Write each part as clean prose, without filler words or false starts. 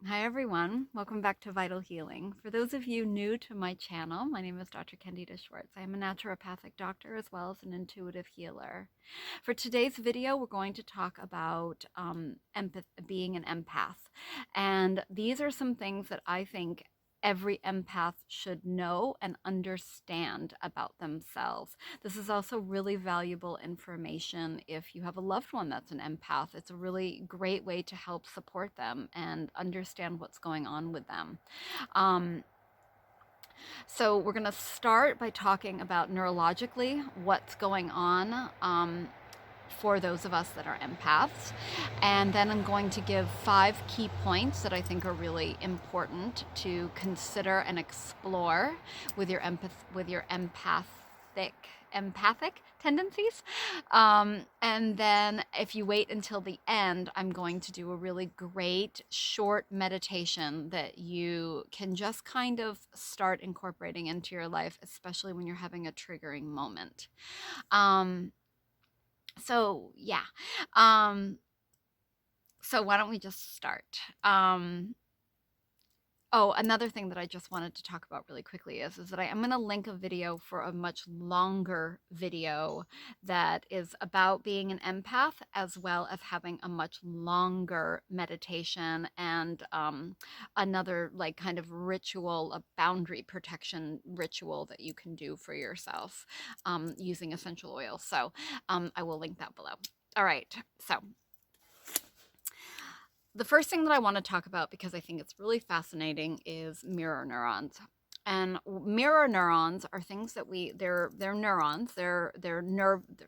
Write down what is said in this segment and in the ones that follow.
Hi everyone, welcome back to Vital Healing. For those of you new to my channel, my name is Dr. Candida Schwartz. I am a naturopathic doctor as well as an intuitive healer. For today's video, we're going to talk about being an empath. And these are some things that I think every empath should know and understand about themselves. This is also really valuable information if you have a loved one that's an empath. It's a really great way to help support them and understand what's going on with them. Um, so we're going to start by talking about neurologically what's going on for those of us that are empaths. And then I'm going to give 5 key points that I think are really important to consider and explore with your empathic tendencies. And then if you wait until the end, I'm going to do a really great short meditation that you can just kind of start incorporating into your life, especially when you're having a triggering moment. Um, so yeah. Um, so why don't we just start? Oh, another thing that I just wanted to talk about really quickly is that I am going to link a video for a much longer video that is about being an empath, as well as having a much longer meditation and another like kind of ritual, a boundary protection ritual that you can do for yourself using essential oils. So I will link that below. All right, so the first thing that I want to talk about, because I think it's really fascinating, is mirror neurons. And mirror neurons are things that they're neurons, they're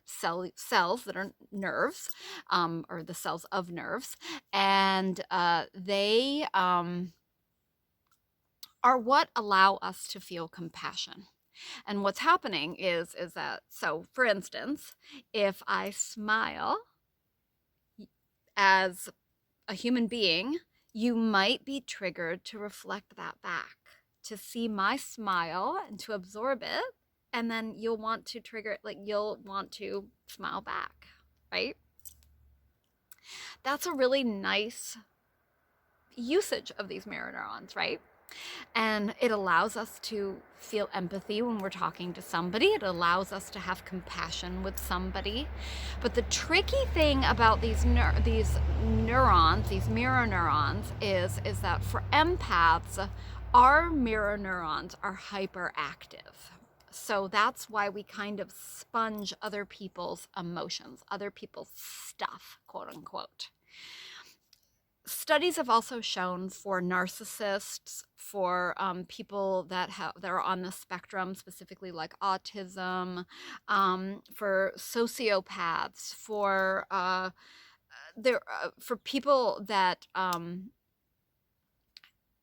cells that are nerves, or the cells of nerves, and they are what allow us to feel compassion. And what's happening is that, so for instance, if I smile as a human being, you might be triggered to reflect that back, to see my smile and to absorb it. And then you'll want to trigger it, like you'll want to smile back, right? That's a really nice usage of these mirror neurons, right? And it allows us to feel empathy when we're talking to somebody. It allows us to have compassion with somebody. But the tricky thing about these neurons, these mirror neurons, is that for empaths, our mirror neurons are hyperactive. So that's why we kind of sponge other people's emotions, other people's stuff, quote unquote. Studies have also shown for narcissists, for people that are on the spectrum, specifically like autism, for sociopaths, for people that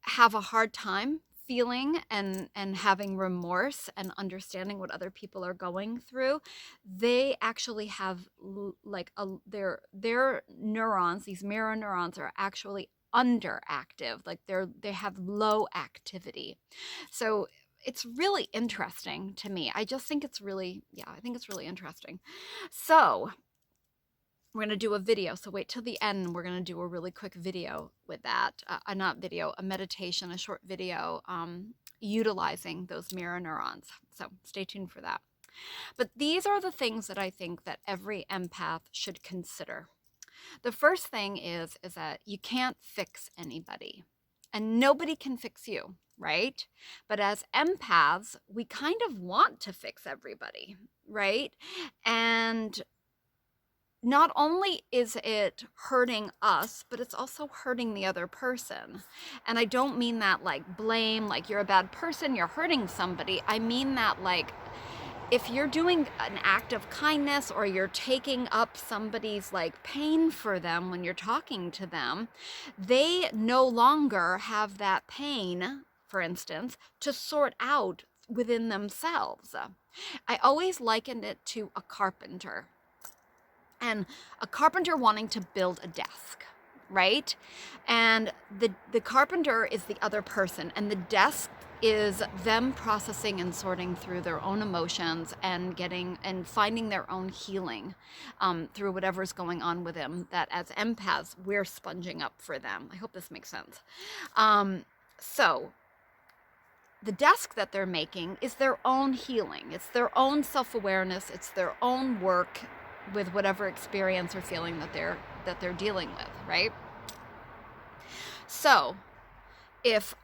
have a hard time feeling and having remorse and understanding what other people are going through, they actually have like their neurons, these mirror neurons, are actually underactive, like they have low activity. So it's really interesting to me. I just think it's really, yeah, I think it's really interesting. So we're going to do a video. So wait till the end. We're going to do a really quick video with that. Not video, a meditation, a short video utilizing those mirror neurons. So stay tuned for that. But these are the things that I think that every empath should consider. The first thing is that you can't fix anybody, and nobody can fix you, right? But as empaths, we kind of want to fix everybody, right? And not only is it hurting us, but it's also hurting the other person. And I don't mean that like blame, like you're a bad person, you're hurting somebody. I mean that like if you're doing an act of kindness or you're taking up somebody's like pain for them when you're talking to them, they no longer have that pain, for instance, to sort out within themselves. I always likened it to a carpenter. And a carpenter wanting to build a desk, right? And the carpenter is the other person, and the desk is them processing and sorting through their own emotions and finding their own healing through whatever's going on with them, that as empaths we're sponging up for them. I hope this makes sense. So the desk that they're making is their own healing. It's their own self-awareness. It's their own work with whatever experience or feeling that they're dealing with, right? So if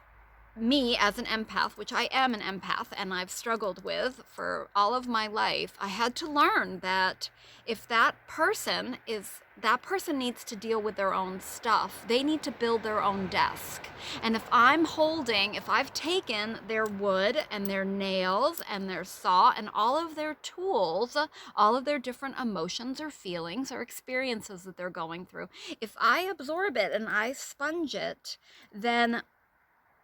me as an empath, which I am an empath and I've struggled with for all of my life, I had to learn that if that person needs to deal with their own stuff, they need to build their own desk. And if I've taken their wood and their nails and their saw and all of their tools, all of their different emotions or feelings or experiences that they're going through, if I absorb it and I sponge it, then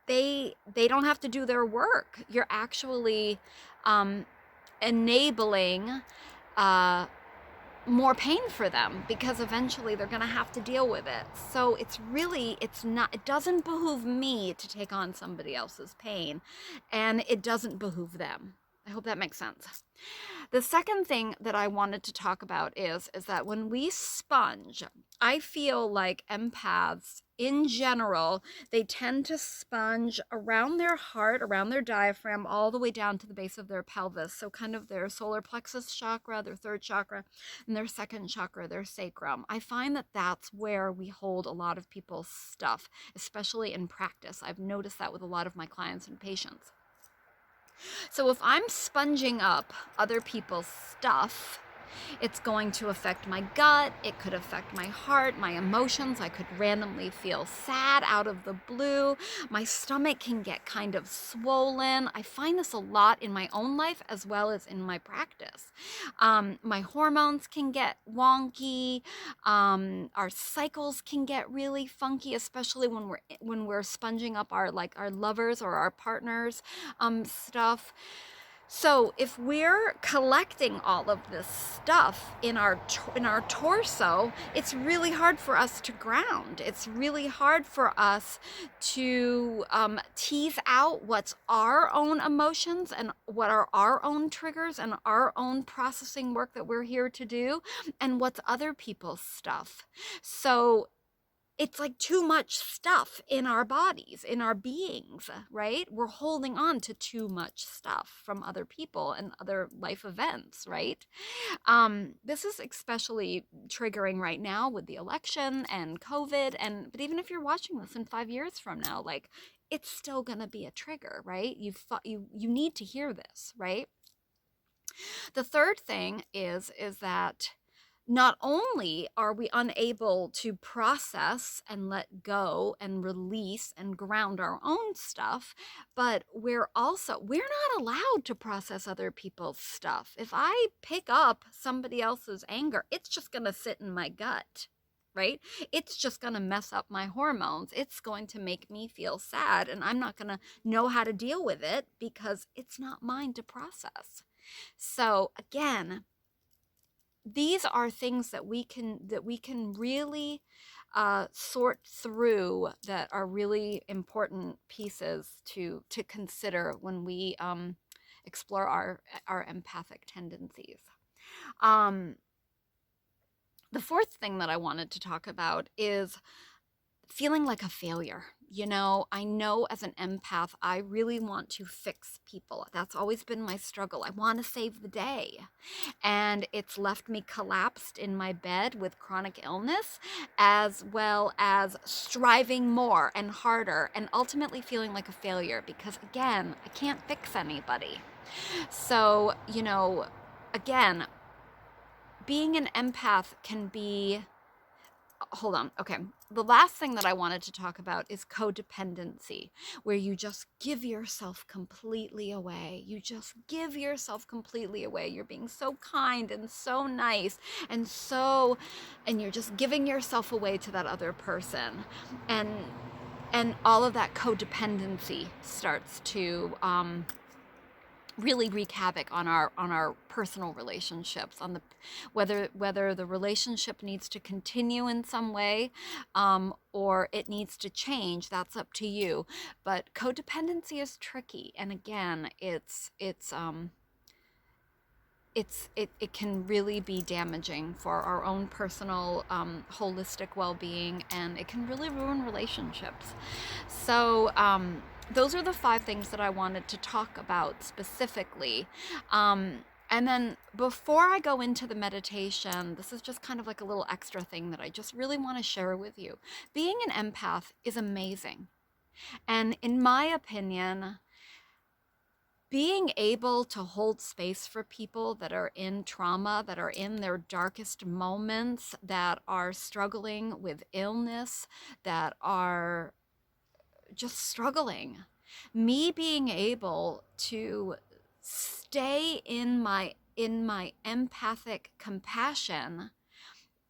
they don't have to do their work. You're actually enabling more pain for them, because eventually they're going to have to deal with it. So it doesn't behoove me to take on somebody else's pain, and it doesn't behoove them. I hope that makes sense. The second thing that I wanted to talk about is that when we sponge, I feel like empaths in general, they tend to sponge around their heart, around their diaphragm, all the way down to the base of their pelvis. So kind of their solar plexus chakra, their third chakra, and their second chakra, their sacrum. I find that that's where we hold a lot of people's stuff, especially in practice. I've noticed that with a lot of my clients and patients. So if I'm sponging up other people's stuff, it's going to affect my gut. It could affect my heart, my emotions. I could randomly feel sad out of the blue. My stomach can get kind of swollen. I find this a lot in my own life as well as in my practice. My hormones can get wonky. Our cycles can get really funky, especially when we're sponging up our lovers or our partners stuff. So if we're collecting all of this stuff in our torso, it's really hard for us to ground. It's really hard for us to tease out what's our own emotions and what are our own triggers and our own processing work that we're here to do, and what's other people's stuff. So it's like too much stuff in our bodies, in our beings, right? We're holding on to too much stuff from other people and other life events, right? This is especially triggering right now with the election and COVID. But even if you're watching this in 5 years from now, like, it's still going to be a trigger, right? You need to hear this, right? The third thing is that not only are we unable to process and let go and release and ground our own stuff, but we're not allowed to process other people's stuff. If I pick up somebody else's anger, it's just going to sit in my gut, right? It's just going to mess up my hormones. It's going to make me feel sad, and I'm not going to know how to deal with it because it's not mine to process. So again, these are things that we can really sort through, that are really important pieces to consider when we explore our empathic tendencies. The fourth thing that I wanted to talk about is feeling like a failure. I know as an empath, I really want to fix people. That's always been my struggle. I want to save the day. And it's left me collapsed in my bed with chronic illness, as well as striving more and harder and ultimately feeling like a failure because, again, I can't fix anybody. So, again, being an empath can be... Hold on. Okay. The last thing that I wanted to talk about is codependency, where you just give yourself completely away. You just give yourself completely away. You're being so kind and so nice and you're just giving yourself away to that other person. And all of that codependency starts to really wreak havoc on our personal relationships, on the whether the relationship needs to continue in some way, or it needs to change. That's up to you. But codependency is tricky, and again, it can really be damaging for our own personal holistic well-being, and it can really ruin relationships. So those are the 5 things that I wanted to talk about specifically. And then before I go into the meditation, this is just kind of like a little extra thing that I just really want to share with you. Being an empath is amazing. And in my opinion, being able to hold space for people that are in trauma, that are in their darkest moments, that are struggling with illness, that are just struggling. Me being able to stay in my empathic compassion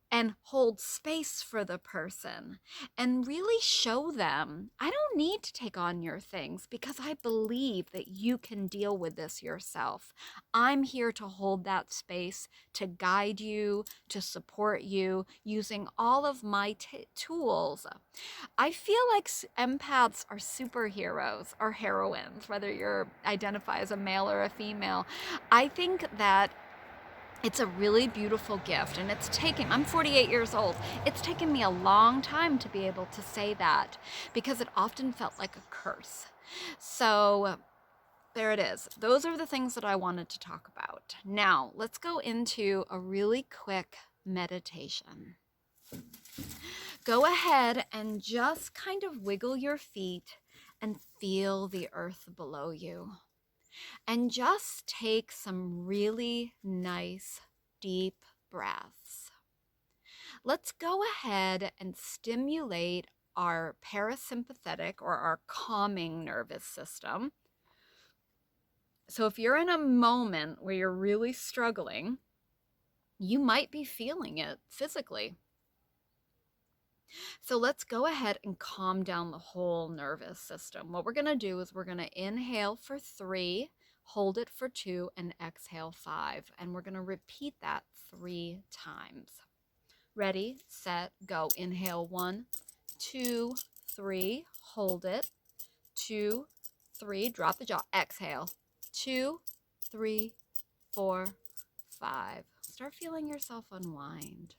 and hold space for the person and really show them, I don't need to take on your things because I believe that you can deal with this yourself. I'm here to hold that space, to guide you, to support you using all of my tools. I feel like empaths are superheroes or heroines, whether you identify as a male or a female. I think that it's a really beautiful gift, and I'm 48 years old. It's taken me a long time to be able to say that because it often felt like a curse. So there it is. Those are the things that I wanted to talk about. Now, let's go into a really quick meditation. Go ahead and just kind of wiggle your feet and feel the earth below you. And just take some really nice, deep breaths. Let's go ahead and stimulate our parasympathetic or our calming nervous system. So if you're in a moment where you're really struggling, you might be feeling it physically. So let's go ahead and calm down the whole nervous system. What we're going to do is we're going to inhale for 3, hold it for 2, and exhale 5. And we're going to repeat that 3 times. Ready, set, go. Inhale 1, 2, 3, hold it. 2, 3, drop the jaw. Exhale. 2, 3, 4, 5. Start feeling yourself unwind.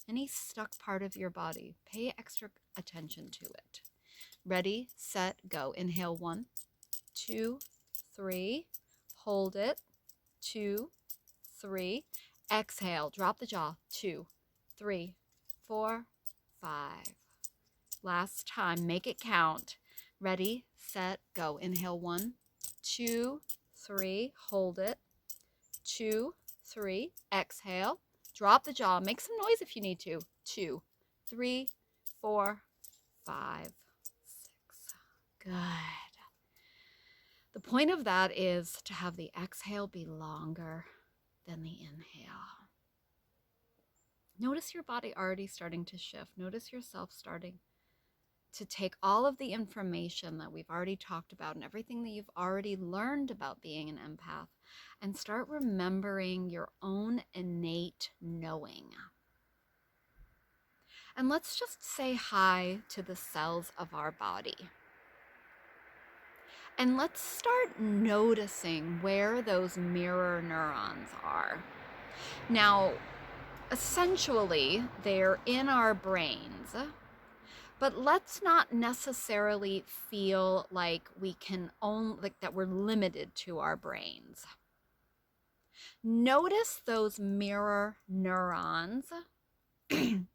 Any stuck part of your body, pay extra attention to it. Ready, set, go. Inhale 1, 2, 3, hold it. 2, 3, exhale, drop the jaw. 2, 3, 4, 5. Last time, make it count. Ready, set, go. Inhale 1, 2, 3, hold it. 2, 3, exhale. Drop the jaw. Make some noise if you need to. 2, 3, 4, 5, 6. Good. The point of that is to have the exhale be longer than the inhale. Notice your body already starting to shift. Notice yourself starting to take all of the information that we've already talked about and everything that you've already learned about being an empath and start remembering your own innate knowing. And let's just say hi to the cells of our body. And let's start noticing where those mirror neurons are. Now, essentially, they're in our brains. But let's not necessarily feel like we can that we're limited to our brains. Notice those mirror neurons in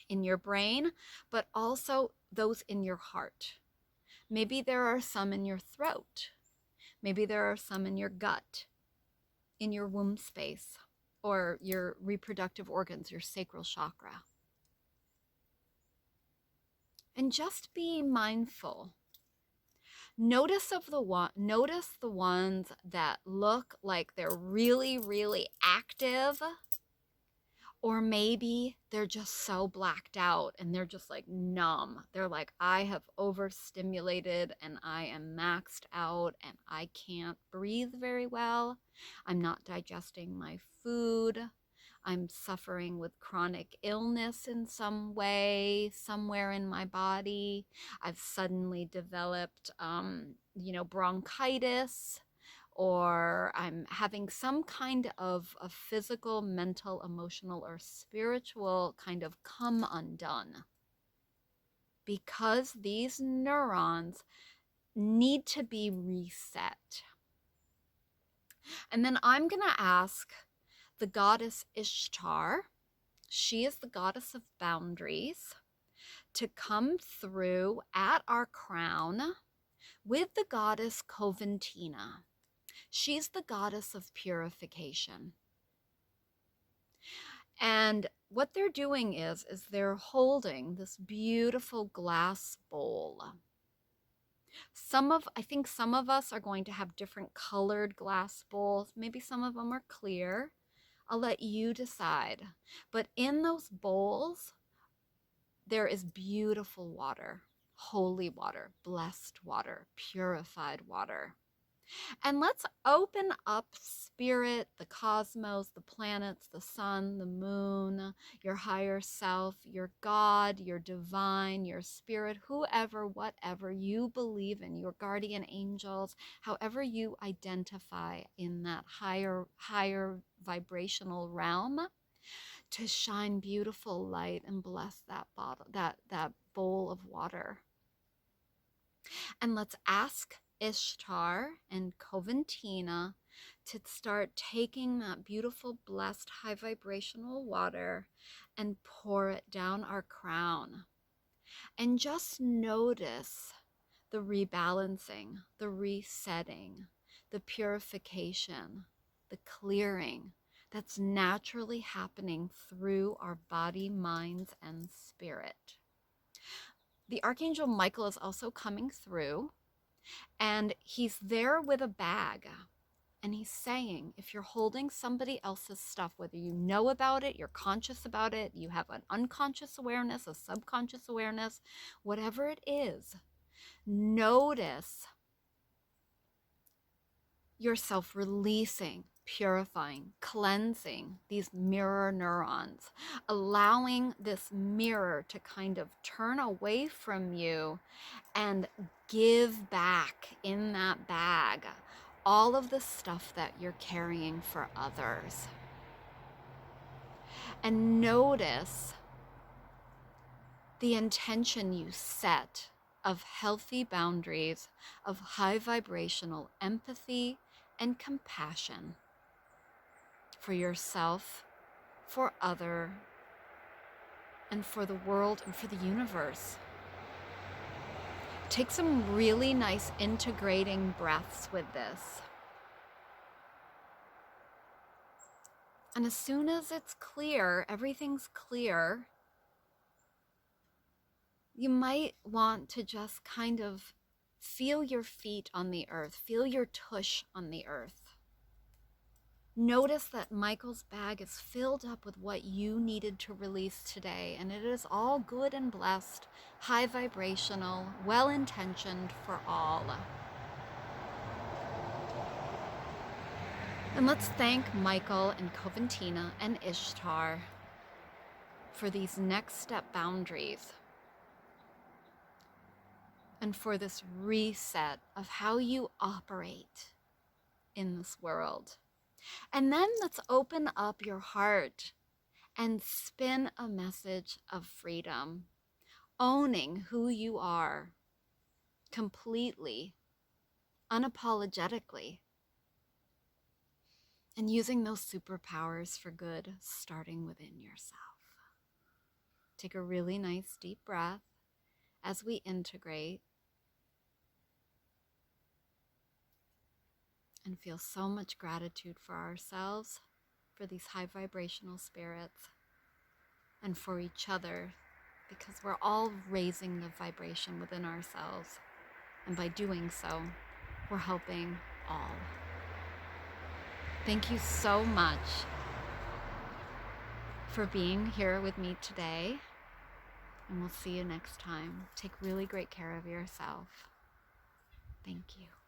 your brain, but also those in your heart. Maybe there are some in your throat. Maybe there are some in your gut, in your womb space, or your reproductive organs, your sacral chakra. And just be mindful. Notice the ones that look like they're really, really active, Or maybe they're just so blacked out and they're just like numb. They're like, I have overstimulated and I am maxed out and I can't breathe very well. I'm not digesting my food. I'm suffering with chronic illness in some way, somewhere in my body. I've suddenly developed, bronchitis, or I'm having some kind of a physical, mental, emotional, or spiritual kind of come undone. Because these neurons need to be reset. And then I'm going to ask the goddess Ishtar, she is the goddess of boundaries, to come through at our crown with the goddess Coventina. She's the goddess of purification. And what they're doing is they're holding this beautiful glass bowl. I think some of us are going to have different colored glass bowls. Maybe some of them are clear. I'll let you decide. But in those bowls, there is beautiful water, holy water, blessed water, purified water. And let's open up spirit, the cosmos, the planets, the sun, the moon, your higher self, your God, your divine, your spirit, whoever, whatever you believe in, your guardian angels, however you identify in that higher vibrational realm, to shine beautiful light and bless that bottle, that bowl of water. And let's ask Ishtar and Coventina to start taking that beautiful, blessed, high vibrational water and pour it down our crown. And just notice the rebalancing, the resetting, the purification, the clearing that's naturally happening through our body, minds, and spirit. The Archangel Michael is also coming through, and he's there with a bag. And he's saying, if you're holding somebody else's stuff, whether you know about it, you're conscious about it, you have an unconscious awareness, a subconscious awareness, whatever it is, notice yourself releasing, purifying, cleansing these mirror neurons, allowing this mirror to kind of turn away from you and give back in that bag all of the stuff that you're carrying for others. And notice the intention you set of healthy boundaries, of high vibrational empathy and compassion for yourself, for other, and for the world and for the universe. Take some really nice integrating breaths with this. And as soon as it's clear, everything's clear, you might want to just kind of feel your feet on the earth, feel your tush on the earth. Notice that Michael's bag is filled up with what you needed to release today, and it is all good and blessed, high vibrational, well-intentioned for all. And let's thank Michael and Coventina and Ishtar for these next step boundaries and for this reset of how you operate in this world. And then let's open up your heart and spin a message of freedom, owning who you are completely, unapologetically, and using those superpowers for good, starting within yourself. Take a really nice deep breath as we integrate and feel so much gratitude for ourselves, for these high vibrational spirits, and for each other, because we're all raising the vibration within ourselves. And by doing so, we're helping all. Thank you so much for being here with me today. And we'll see you next time. Take really great care of yourself. Thank you.